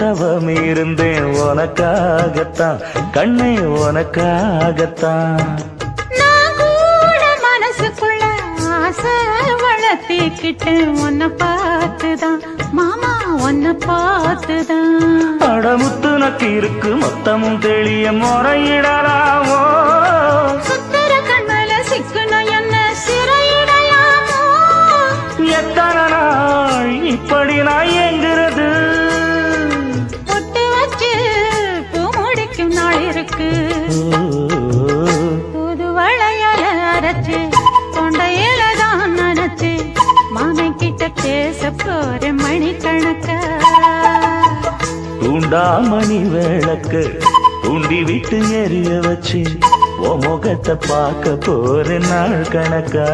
தவம் இருந்தேன் உனக்காகத்தான் கண்ணே உனக்காகத்தான். நான் கூட மனசுக்குள்ள ஆசை வளர்த்திக்கிட்டேன் உன்னை பார்த்துதான் மாமா உன்னை பார்த்துதான். அடமுத்து நக்கு இருக்கு மொத்தமும் தெளிய முறையிடலாமோ சுத்தர கண்மல சிக்கணும் என்ன சிறையிடலாமோ. எத்தனை நாள் இப்படி நான் எங்கிறது பொட்டு வச்சு பூ முடிக்கும் நாள் இருக்கு. புது வளையல அரைச்சு தொண்டையில தான் நினைச்சு மாமன் கிட்ட பேச போற மணிக்கணக்கா. தூண்டாமணி விளக்கு தூண்டி விட்டு எரிய வச்சு உன் முகத்தை பார்க்க போற நாள் கணக்கா.